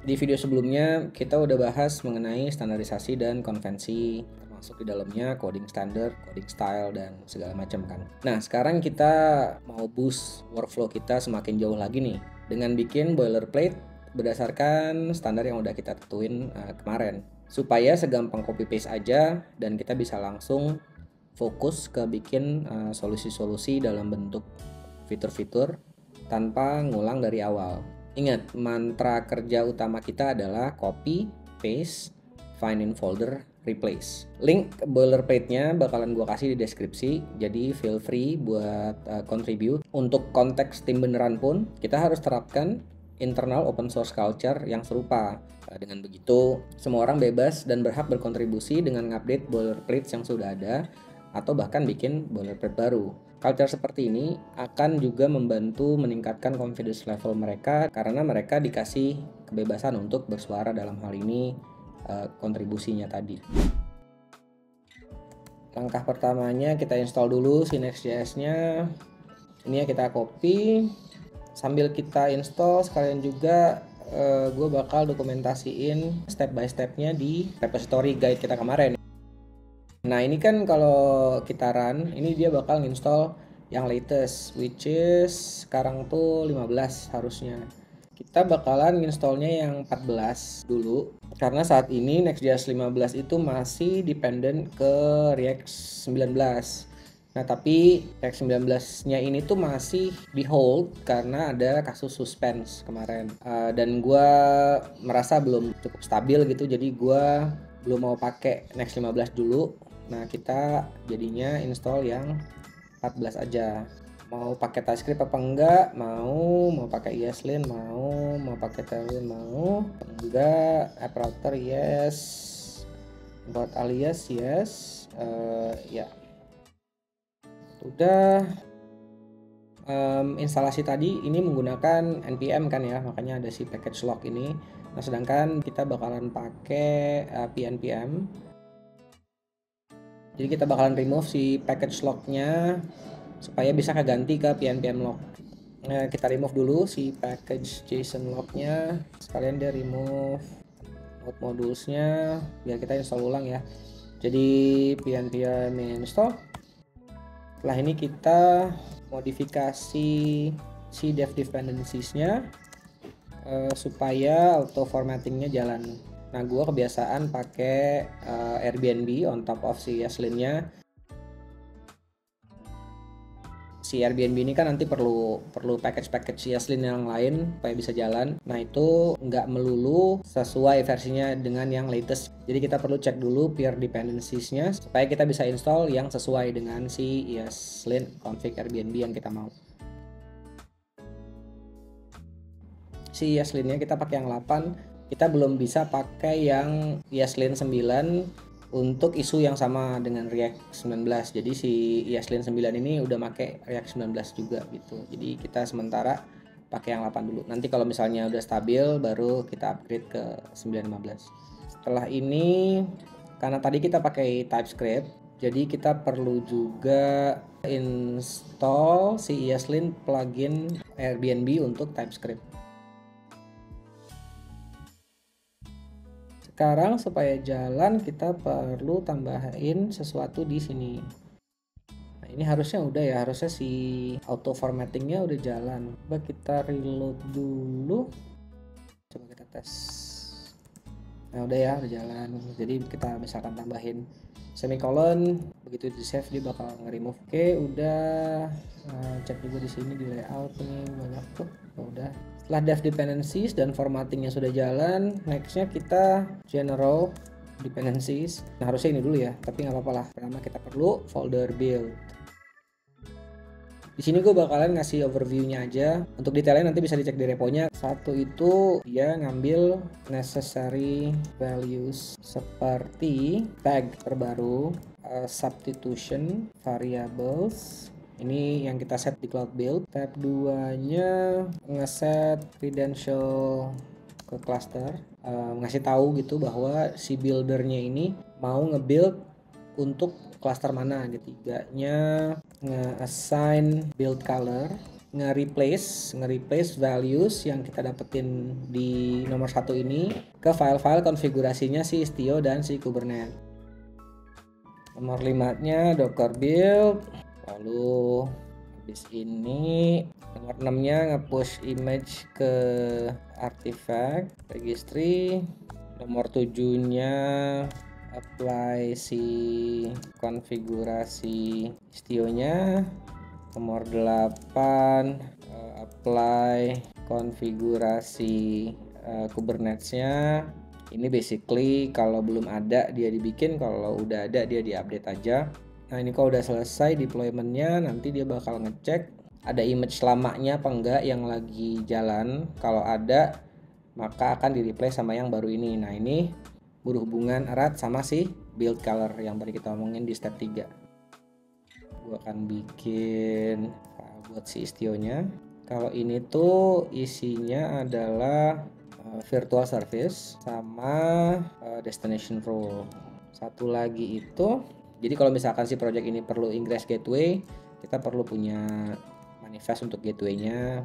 Di video sebelumnya kita udah bahas mengenai standarisasi dan konvensi, termasuk di dalamnya coding standard, coding style, dan segala macam kan. Nah, sekarang kita mau boost workflow kita semakin jauh lagi nih dengan bikin boilerplate berdasarkan standar yang udah kita tentuin kemarin, supaya segampang copy paste aja dan kita bisa langsung fokus ke bikin solusi-solusi dalam bentuk fitur-fitur tanpa ngulang dari awal. Ingat, mantra kerja utama kita adalah copy, paste, find in folder, replace. Link boilerplate-nya bakalan gue kasih di deskripsi, jadi feel free buat contribute. Untuk konteks tim beneran pun, kita harus terapkan internal open source culture yang serupa. Dengan begitu, semua orang bebas dan berhak berkontribusi dengan ngupdate boilerplate yang sudah ada, atau bahkan bikin boilerplate baru. Culture seperti ini akan juga membantu meningkatkan confidence level mereka karena mereka dikasih kebebasan untuk bersuara dalam hal ini kontribusinya tadi. Langkah pertamanya kita install dulu si Next.js-nya. Ini ya kita copy. Sambil kita install sekalian juga gue bakal dokumentasiin step by stepnya di repository guide kita kemarin. Nah ini kan kalau kita run, ini dia bakal nginstall yang latest, which is sekarang tuh 15 harusnya. Kita bakalan nginstallnya yang 14 dulu, karena saat ini Next.js 15 itu masih dependent ke React 19. Nah tapi React 19-nya ini tuh masih di hold karena ada kasus suspense kemarin. Dan gue merasa belum cukup stabil gitu, jadi gue belum mau pakai Next 15 dulu. Nah kita jadinya install yang 14 aja. Mau pakai TypeScript apa enggak? Mau pakai ESLint? Mau pakai Tailwind? Enggak. App router yes. Import alias yes. Ya. Udah. Instalasi tadi ini menggunakan npm kan ya, makanya ada si package log ini. Nah sedangkan kita bakalan pakai pnpm. Jadi kita bakalan remove si package lognya supaya bisa keganti ke pnpm log. Nah, kita remove dulu si package json lognya, sekalian dia remove node modulesnya biar kita install ulang ya. Jadi pnpm install. Setelah ini kita modifikasi si dev dependencies-nya supaya auto formattingnya jalan. Nah, gue kebiasaan pakai Airbnb on top of si ESLint-nya. Si Airbnb ini kan nanti perlu package ESLint yang lain supaya bisa jalan. Nah, itu nggak melulu sesuai versinya dengan yang latest. Jadi kita perlu cek dulu peer dependencies-nya supaya kita bisa install yang sesuai dengan si ESLint config Airbnb yang kita mau. Si ESLint-nya kita pakai yang 8. Kita belum bisa pakai yang ESLint 9 untuk isu yang sama dengan React 19. Jadi si ESLint 9 ini udah pakai React 19 juga gitu. Jadi kita sementara pakai yang 8 dulu. Nanti kalau misalnya udah stabil baru kita upgrade ke 9.15. Setelah ini karena tadi kita pakai TypeScript, jadi kita perlu juga install si ESLint plugin Airbnb untuk TypeScript. Sekarang supaya jalan kita perlu tambahin sesuatu di sini. Nah, ini harusnya udah ya, harusnya si auto formattingnya udah jalan. Coba kita reload dulu. Coba kita tes. Nah udah ya, udah jalan. Jadi kita misalkan tambahin semicolon, begitu di save dia bakal nge-remove. Oke, udah. Cek juga di sini di layout nih banyak tuh. Udah. Setelah dev dependencies dan formattingnya sudah jalan, nextnya kita general dependencies. Nah harusnya ini dulu ya, tapi nggak apa-apa lah. Pertama kita perlu folder build. Di sini gue bakalan ngasih overview-nya aja. Untuk detailnya nanti bisa dicek di reponya. Satu itu dia ngambil necessary values seperti tag terbaru, substitution, variables. Ini yang kita set di cloud build. Tab 2-nya ngeset credential ke cluster, ngasih tahu gitu bahwa si buildernya ini mau nge-build untuk cluster mana. Ketiganya nge-assign build color. nge-replace values yang kita dapetin di nomor 1 ini ke file-file konfigurasinya si Istio dan si Kubernetes. Nomor 5-nya docker build, lalu habis ini nomor 6-nya nge-push image ke artifact registry. Nomor 7-nya apply si konfigurasi Istio-nya. Nomor 8 apply konfigurasi Kubernetes-nya. Ini basically kalau belum ada dia dibikin, kalau udah ada dia diupdate aja. Nah ini kalau udah selesai deployment-nya, nanti dia bakal ngecek ada image lamanya apa enggak yang lagi jalan. Kalau ada, maka akan di-replace sama yang baru ini. Nah ini berhubungan erat sama si build color yang tadi kita omongin di step 3. Gue akan bikin file buat si Istio-nya. Kalau ini tuh isinya adalah virtual service sama destination role. Satu lagi itu, jadi kalau misalkan si project ini perlu ingress gateway, kita perlu punya manifest untuk gateway-nya.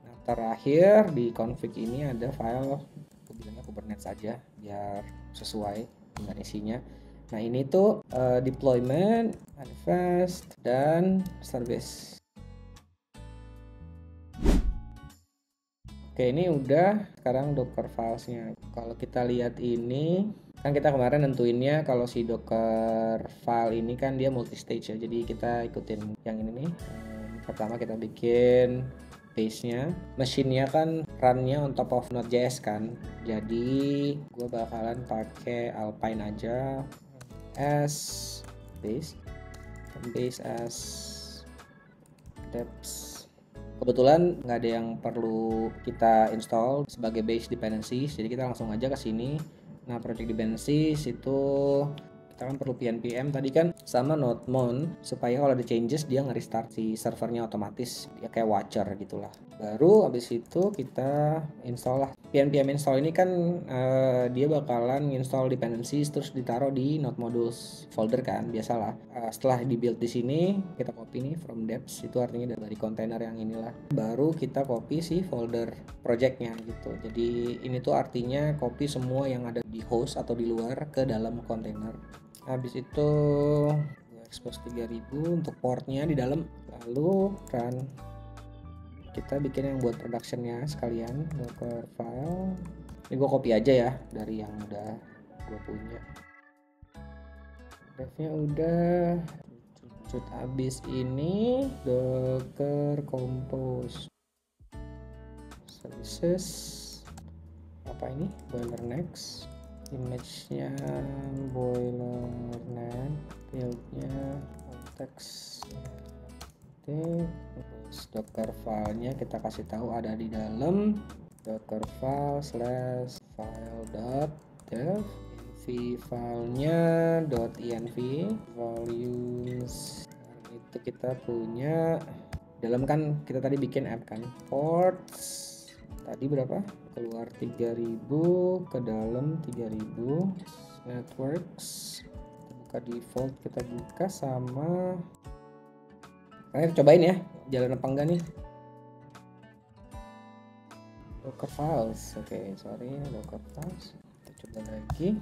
Nah, terakhir di config ini ada file, aku bilangnya Kubernetes aja biar sesuai dengan isinya. Nah ini tuh deployment, manifest, dan service. Oke, ini udah sekarang docker filesnya. Kalau kita lihat ini, kan kita kemarin nentuinnya kalau si docker file ini kan dia multi stage ya. Jadi kita ikutin yang ini nih. Pertama kita bikin base-nya. Mesinnya kan run-nya on top of Node.js kan. Jadi gue bakalan pakai Alpine aja as base as deps. Kebetulan nggak ada yang perlu kita install sebagai base dependencies, jadi kita langsung aja ke sini. Nah, project dependencies itu kita kan perlu pnpm tadi kan sama nodemon supaya kalau ada changes dia nge-restart si servernya otomatis, ya kayak watcher gitulah. Baru habis itu kita install lah. pnpm install ini kan dia bakalan install dependencies terus ditaruh di node modules folder kan, biasalah. Setelah di build di sini kita copy nih from deps, itu artinya dari kontainer yang inilah. Baru kita copy si folder projectnya gitu. Jadi ini tuh artinya copy semua yang ada di host atau di luar ke dalam kontainer. Habis itu gue expose 3000 untuk portnya di dalam, lalu run. Kita bikin yang buat productionnya sekalian, docker file. Ini gue copy aja ya dari yang udah gue punya. Devnya udah. Cut abis ini docker compose services, apa ini, boiler next, image-nya boiler net, build-nya context, terus docker file-nya kita kasih tahu ada di dalam docker file /file.dev, filenya .env, values itu kita punya dalam kan kita tadi bikin app kan, ports tadi berapa, keluar 3000, ke dalam 3000, networks buka default, kita buka sama cobain ya jalan apa enggak nih docker files. Oke, sorry, docker files kita coba lagi.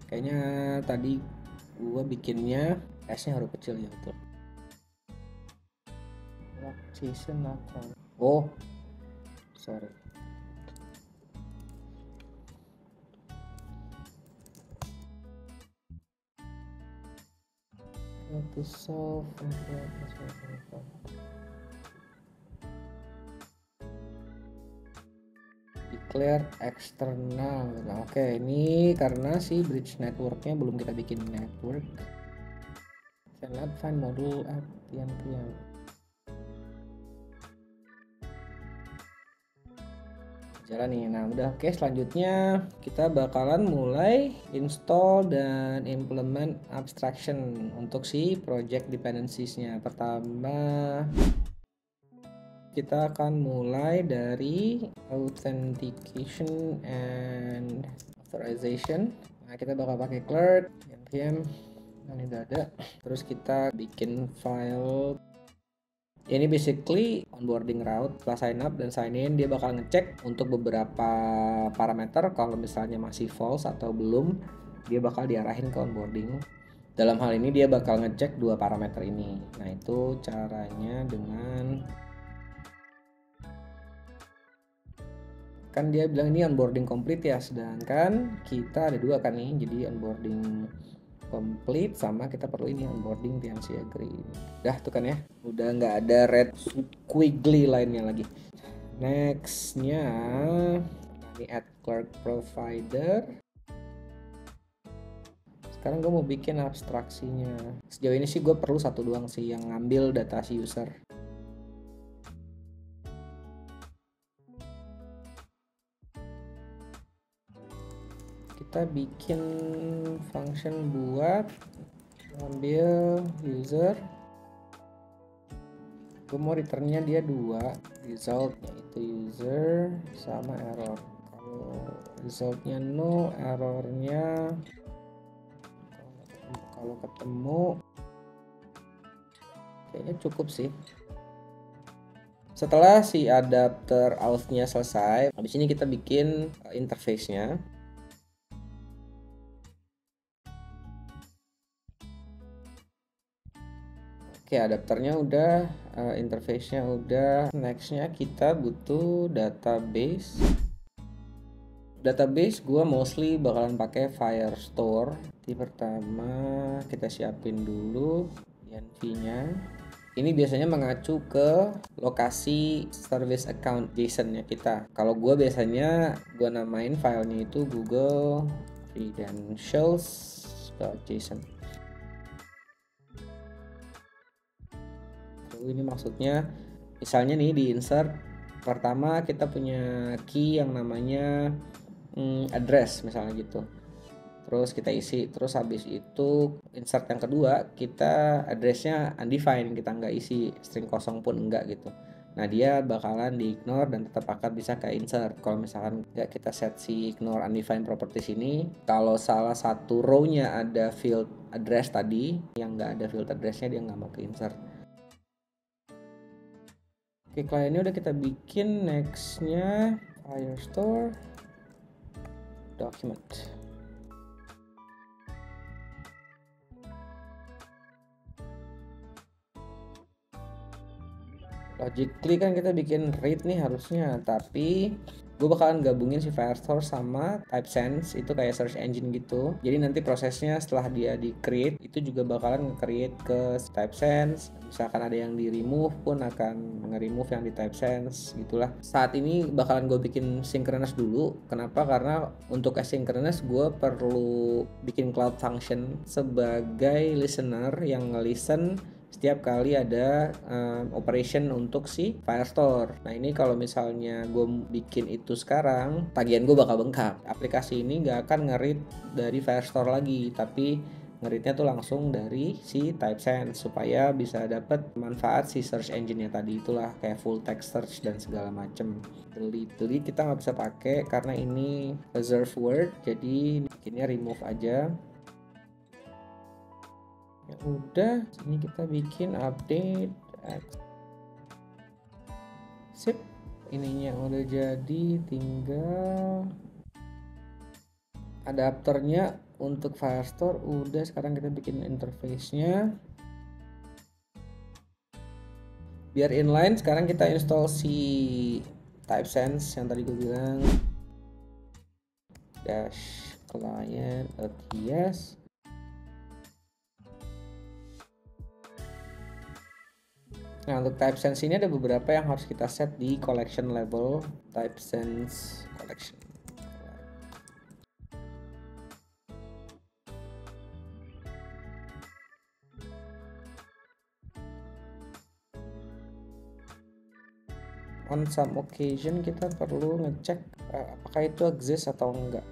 Kayaknya tadi gua bikinnya S-nya huruf kecil ya, betul. Oh, sorry. To solve declare external. Nah, oke, ini karena si bridge networknya belum kita bikin network. Cannot find module at pnpm. Jalan nih. Nah, udah oke, selanjutnya kita bakalan mulai install dan implement abstraction untuk si project dependencies-nya. Pertama kita akan mulai dari authentication and authorization. Nah, kita bakal pakai clerk npm, nah, ini udah ada. Terus kita bikin file Ini basically onboarding route. Setelah sign up dan sign in, dia bakal ngecek untuk beberapa parameter. Kalau misalnya masih false atau belum, dia bakal diarahin ke onboarding. Dalam hal ini dia bakal ngecek dua parameter ini. Nah, itu caranya dengan, kan dia bilang ini onboarding complete ya, sedangkan kita ada dua kan nih. Jadi onboarding complete sama kita perlu ini onboarding TNC agree. Udah tuh kan ya, udah nggak ada red squiggly lainnya lagi. Nextnya ini add clerk provider. Sekarang gue mau bikin abstraksinya. Sejauh ini sih gue perlu satu doang sih, yang ngambil data si user. Kita bikin function buat ambil user. Gue mau returnnya dia dua, result yaitu user sama error. Kalau resultnya no, errornya kalau ketemu kayaknya cukup sih. Setelah si adapter auth-nya selesai, habis ini kita bikin interface-nya. Oke, adapternya udah, interface-nya udah. Next-nya kita butuh database. Database gue mostly bakalan pakai Firestore. Di pertama kita siapin dulu env-nya. Ini biasanya mengacu ke lokasi service account JSON-nya kita. Kalau gue biasanya gue namain filenya itu Google Credentials.json. Ini maksudnya misalnya nih di insert pertama kita punya key yang namanya address misalnya gitu, terus kita isi, terus habis itu insert yang kedua kita addressnya undefined, kita nggak isi, string kosong pun enggak gitu. Nah dia bakalan di ignore dan tetap akan bisa ke insert kalau misalkan nggak kita set si ignore undefined properties ini. Kalau salah satu row-nya ada field address tadi, yang nggak ada field address-nya dia nggak mau ke insert. Oke, kliennya udah kita bikin. Next-nya Firestore document. Logically kan kita bikin read nih harusnya, tapi gue bakalan gabungin si Firestore sama TypeSense, itu kayak search engine gitu. Jadi nanti prosesnya setelah dia di create itu juga bakalan nge-create ke TypeSense. Misalkan ada yang di remove pun akan nge-remove yang di TypeSense gitulah. Saat ini bakalan gue bikin synchronous dulu. Kenapa? Karena untuk asynchronous gue perlu bikin cloud function sebagai listener yang nge-listen setiap kali ada operation untuk si Firestore. Nah ini kalau misalnya gue bikin itu sekarang, tagihan gue bakal bengkak. Aplikasi ini gak akan nge-read dari Firestore lagi, tapi nge-readnya tuh langsung dari si TypeSense supaya bisa dapet manfaat si search engine-nya tadi. Itulah kayak full text search dan segala macem. Delete kita nggak bisa pakai karena ini reserve word, jadi bikinnya remove aja. Ya udah, sini kita bikin update. Sip, ininya udah jadi, tinggal adapternya untuk Firestore udah. Sekarang kita bikin interface-nya biar inline. Sekarang kita install si TypeSense yang tadi gue bilang, dash client yes. Nah untuk TypeSense ini ada beberapa yang harus kita set di collection level. TypeSense collection. On some occasion kita perlu ngecek apakah itu exist atau enggak.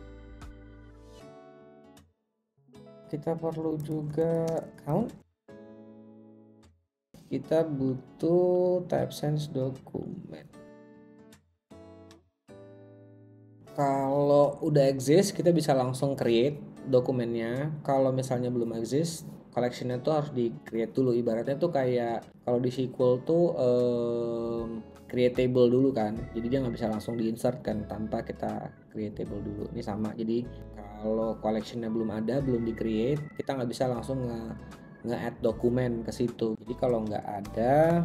Kita perlu juga count. Kita butuh TypeSense dokumen. Kalau udah exist kita bisa langsung create dokumennya. Kalau misalnya belum exist, collectionnya tuh harus di create dulu. Ibaratnya tuh kayak kalau di SQL tuh create table dulu kan, jadi dia nggak bisa langsung di insert kan tanpa kita create table dulu. Ini sama, jadi kalau collectionnya belum ada, belum di create, kita nggak bisa langsung nge-add dokumen ke situ. Jadi kalau nggak ada,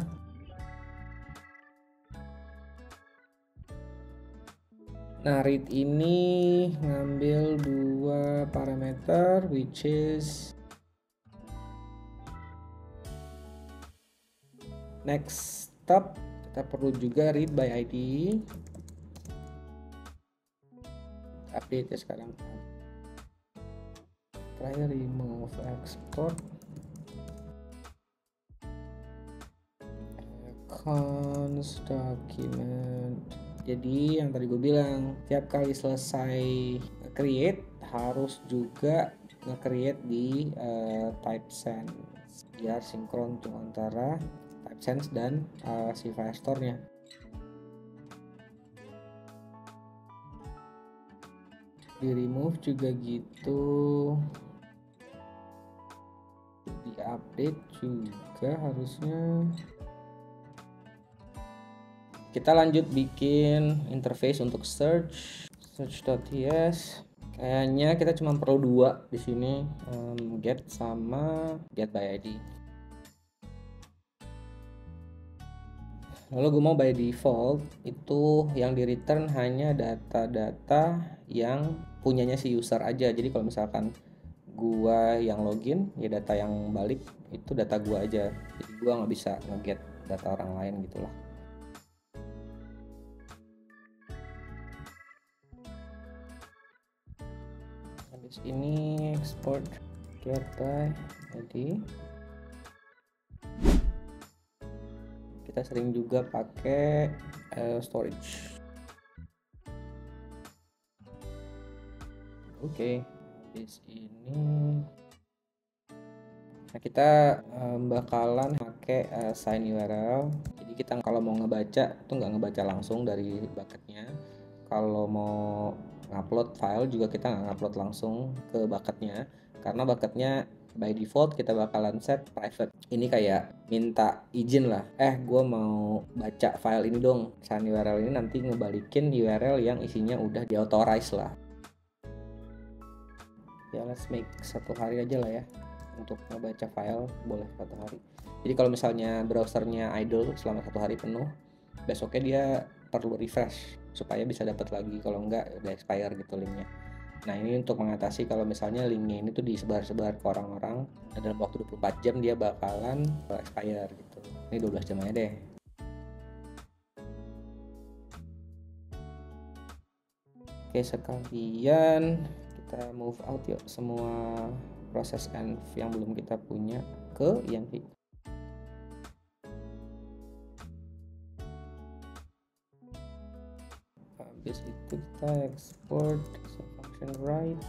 nah read ini ngambil dua parameter, which is next step. Kita perlu juga read by ID, update ya sekarang. Terakhir remove export accounts document. Jadi yang tadi gue bilang, tiap kali selesai create harus juga nge-create di TypeSense biar sinkron tuh antara TypeSense dan si Firestore-nya. Di remove juga gitu, di update juga harusnya. Kita lanjut bikin interface untuk search.ts. Kayaknya kita cuma perlu dua di sini, get sama get by ID. Lalu gue mau by default itu yang di return hanya data-data yang punyanya si user aja. Jadi kalau misalkan gua yang login, ya data yang balik itu data gua aja. Jadi gua nggak bisa nge-get data orang lain gitulah. Habis ini export get by ID. Kita sering juga pakai storage. Oke, habis ini nah kita bakalan pakai assign URL. Jadi kita kalau mau ngebaca tuh nggak ngebaca langsung dari bucketnya. Kalau mau ngupload file juga kita nggak ngupload langsung ke bucketnya, karena bucketnya by default kita bakalan set private. Ini kayak minta izin lah, gue mau baca file ini dong. Assign URL ini nanti ngebalikin URL yang isinya udah di authorize lah. Ya let's make 1 hari aja lah ya untuk membaca file, boleh 1 hari. Jadi kalau misalnya browsernya idle selama 1 hari penuh, besoknya dia perlu refresh supaya bisa dapat lagi, kalau enggak udah expire gitu linknya. Nah ini untuk mengatasi kalau misalnya linknya ini tuh disebar-sebar ke orang-orang, dan dalam waktu 24 jam dia bakalan expire gitu. Ini 12 jam aja deh. Oke, sekalian kita move out yuk semua proses env yang belum kita punya ke env. Habis itu kita export function write.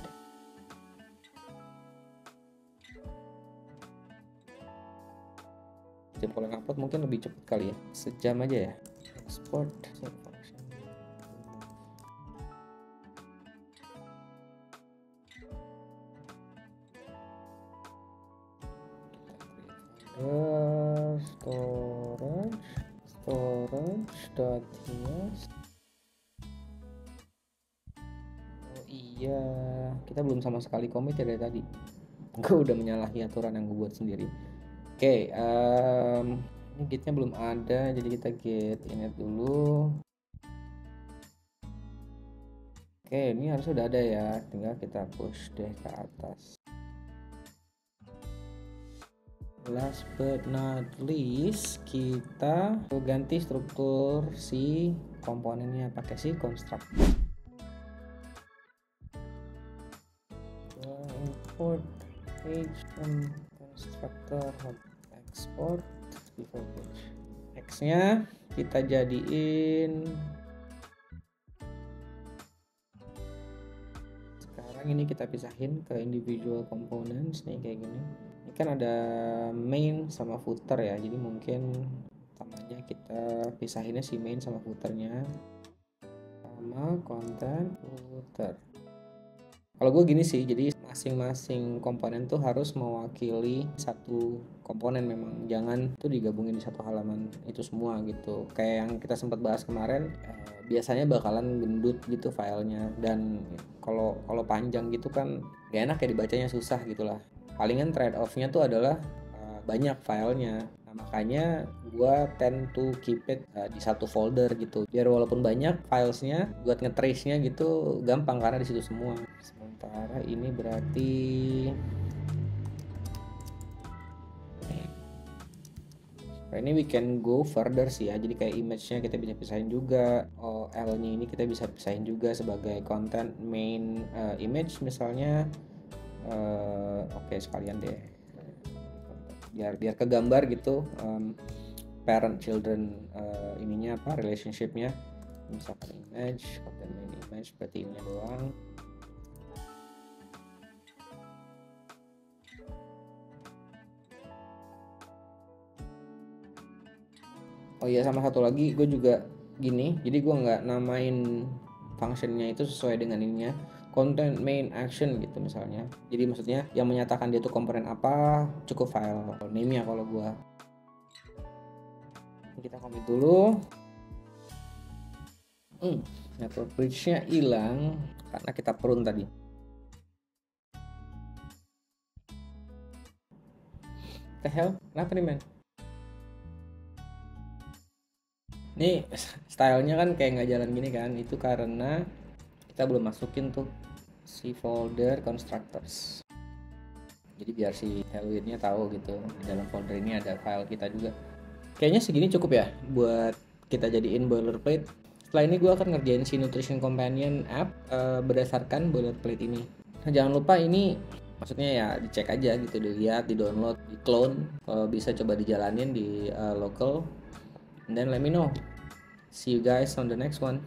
Jempol yang upload mungkin lebih cepat kali ya, sejam aja ya. Export function. storage.ts. Oh iya, kita belum sama sekali commit ya dari tadi. Gue udah menyalahi aturan yang gue buat sendiri. Oke, ini gitnya belum ada, jadi kita git init dulu. Oke, ini harus udah ada ya, tinggal kita push deh ke atas. Last but not least, kita ganti struktur si komponennya pakai si construct. Import page from constructor export before page. X-nya kita jadiin, sekarang ini kita pisahin ke individual components nih kayak gini. Ini kan ada main sama footer ya, jadi mungkin pertamanya kita pisahinnya si main sama footernya, sama content footer. Kalau gue gini sih, jadi masing-masing komponen tuh harus mewakili satu komponen, memang jangan tuh digabungin di satu halaman itu semua gitu. Kayak yang kita sempat bahas kemarin, biasanya bakalan gendut gitu filenya, dan kalau panjang gitu kan gak enak ya dibacanya, susah gitulah. Palingan trade off-nya tuh adalah banyak filenya. Nah, makanya gue tend to keep it di satu folder gitu, biar walaupun banyak filesnya buat ngetrace-nya gitu gampang karena di situ semua. Sementara ini berarti ini we can go further sih ya, jadi kayak image-nya kita bisa pisahin juga, OL-nya ini kita bisa pisahin juga sebagai content main image misalnya. Oke, sekalian deh biar kegambar gitu, parent children ininya apa, relationship-nya. Misalkan image, content main image, berarti ini doang. Oh iya, sama satu lagi gue juga gini, jadi gue nggak namain functionnya itu sesuai dengan ininya, content main action gitu misalnya. Jadi maksudnya yang menyatakan dia tuh komponen apa cukup file name-nya. Kalau gue, kita commit dulu. Network bridge-nya hilang karena kita prune tadi. The hell, kenapa nih men? Nih stylenya kan kayak nggak jalan gini kan, itu karena kita belum masukin tuh si folder constructors. Jadi biar si Halloween-nya tahu gitu di dalam folder ini ada file kita juga. Kayaknya segini cukup ya buat kita jadiin boilerplate. Setelah ini gue akan ngerjain si Nutrition Companion app berdasarkan boilerplate ini. Nah, jangan lupa ini maksudnya ya dicek aja gitu, dilihat, di download, di clone, kalau bisa coba dijalanin di local, and then let me know. See you guys on the next one.